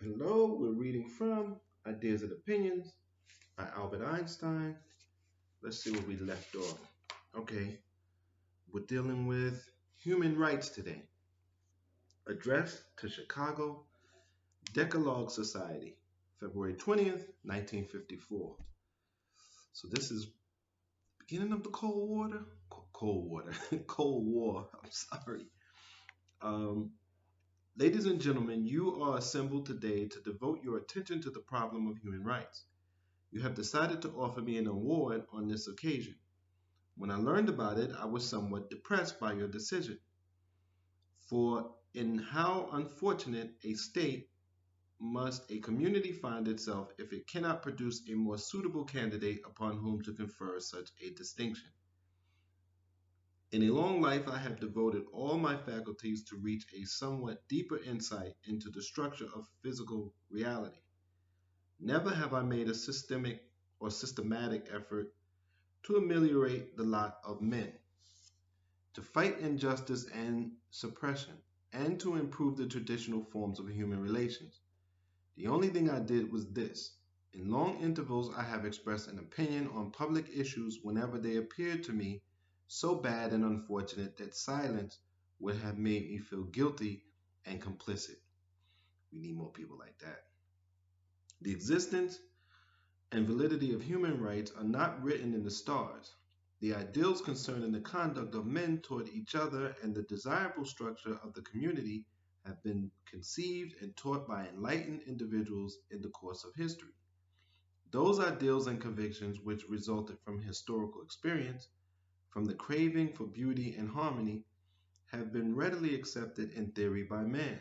Hello, we're reading from Ideas and Opinions by Albert Einstein. Let's see where we left off. Okay, we're dealing with human rights today. Address to Chicago Decalogue Society, February 20th, 1954. So this is beginning of the Cold War. Cold War. Cold War. I'm sorry. Um, Ladies and gentlemen, you are assembled today to devote your attention to the problem of human rights. You have decided to offer me an award on this occasion. When I learned about it, I was somewhat depressed by your decision. For in how unfortunate a state must a community find itself if it cannot produce a more suitable candidate upon whom to confer such a distinction? In a long life, I have devoted all my faculties to reach a somewhat deeper insight into the structure of physical reality. Never have I made a systemic or systematic effort to ameliorate the lot of men, to fight injustice and suppression, and to improve the traditional forms of human relations. The only thing I did was this. In long intervals, I have expressed an opinion on public issues whenever they appeared to me so bad and unfortunate that silence would have made me feel guilty and complicit. We need more people like that. The existence and validity of human rights are not written in the stars. The ideals concerning the conduct of men toward each other and the desirable structure of the community have been conceived and taught by enlightened individuals in the course of history. Those ideals and convictions which resulted from historical experience, from the craving for beauty and harmony, have been readily accepted in theory by man,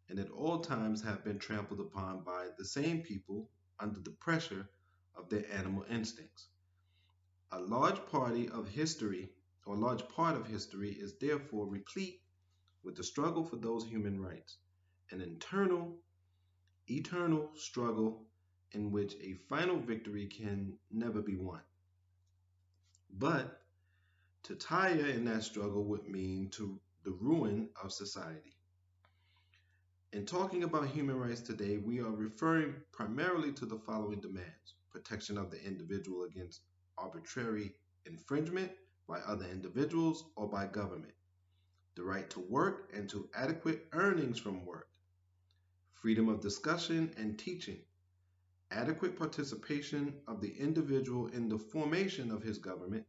and at all times have been trampled upon by the same people under the pressure of their animal instincts. A large party of history, or a large part of history, is therefore replete with the struggle for those human rights, an internal, eternal struggle in which a final victory can never be won. But to tire in that struggle would mean to the ruin of society. In talking about human rights today, we are referring primarily to the following demands: protection of the individual against arbitrary infringement by other individuals or by government, the right to work and to adequate earnings from work, freedom of discussion and teaching, adequate participation of the individual in the formation of his government.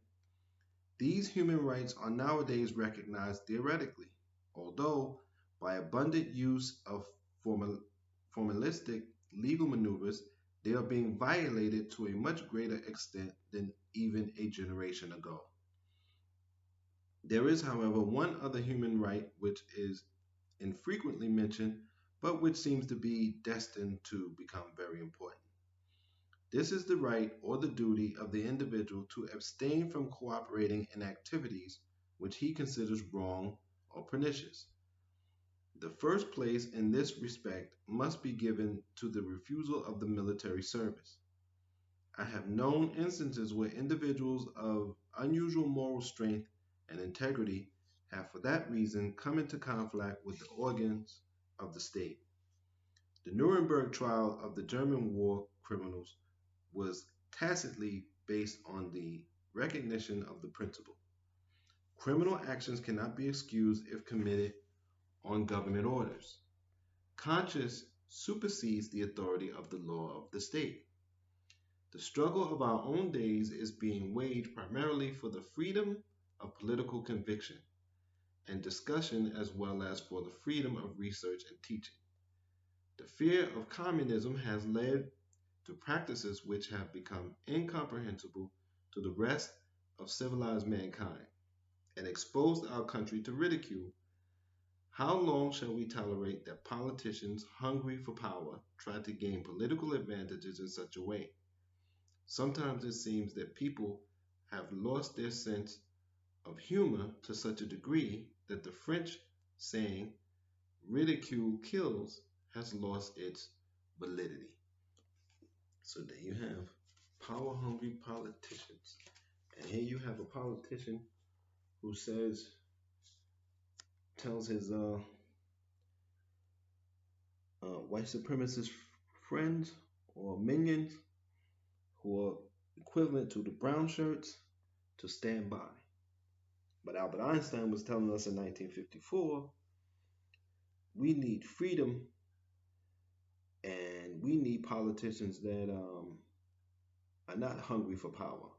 These human rights are nowadays recognized theoretically, although by abundant use of formalistic legal maneuvers, they are being violated to a much greater extent than even a generation ago. There is, however, one other human right which is infrequently mentioned, but which seems to be destined to become very important. This is the right or the duty of the individual to abstain from cooperating in activities which he considers wrong or pernicious. The first place in this respect must be given to the refusal of the military service. I have known instances where individuals of unusual moral strength and integrity have for that reason come into conflict with the organs of the state. The Nuremberg trial of the German war criminals was tacitly based on the recognition of the principle: criminal actions cannot be excused if committed on government orders. Conscience supersedes the authority of the law of the state. The struggle of our own days is being waged primarily for the freedom of political conviction and discussion as well as for the freedom of research and teaching. The fear of communism has led to practices which have become incomprehensible to the rest of civilized mankind and exposed our country to ridicule. How long shall we tolerate that politicians hungry for power try to gain political advantages in such a way? Sometimes it seems that people have lost their sense of humor to such a degree that the French saying, ridicule kills, has lost its validity. So there you have power hungry politicians. And here you have a politician who tells his white supremacist friends or minions who are equivalent to the brown shirts to stand by. But Albert Einstein was telling us in 1954 we need freedom and we need politicians that are not hungry for power.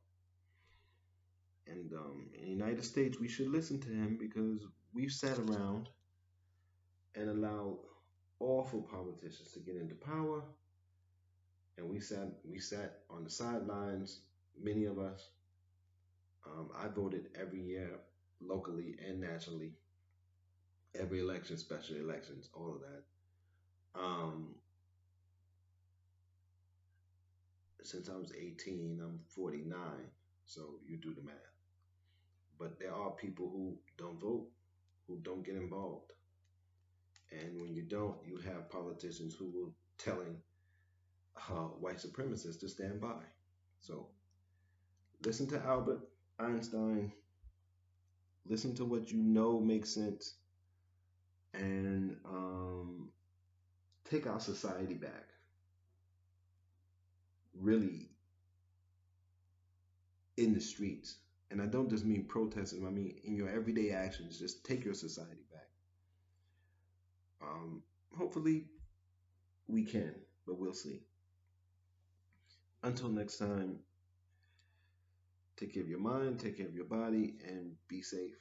And in the United States, we should listen to him because we've sat around and allowed awful politicians to get into power, and we sat on the sidelines. Many of us, I voted every year, locally and nationally, every election, special elections, all of that. Since I was 18, I'm 49, so you do the math. But there are people who don't vote, who don't get involved. And when you don't, you have politicians who will telling white supremacists to stand by. So listen to Albert Einstein, listen to what you know makes sense, and take our society back. Really in the streets. And I don't just mean protesting, I mean in your everyday actions, just take your society back. Um, Hopefully we can, but we'll see. Until next time, take care of your mind, take care of your body, and be safe.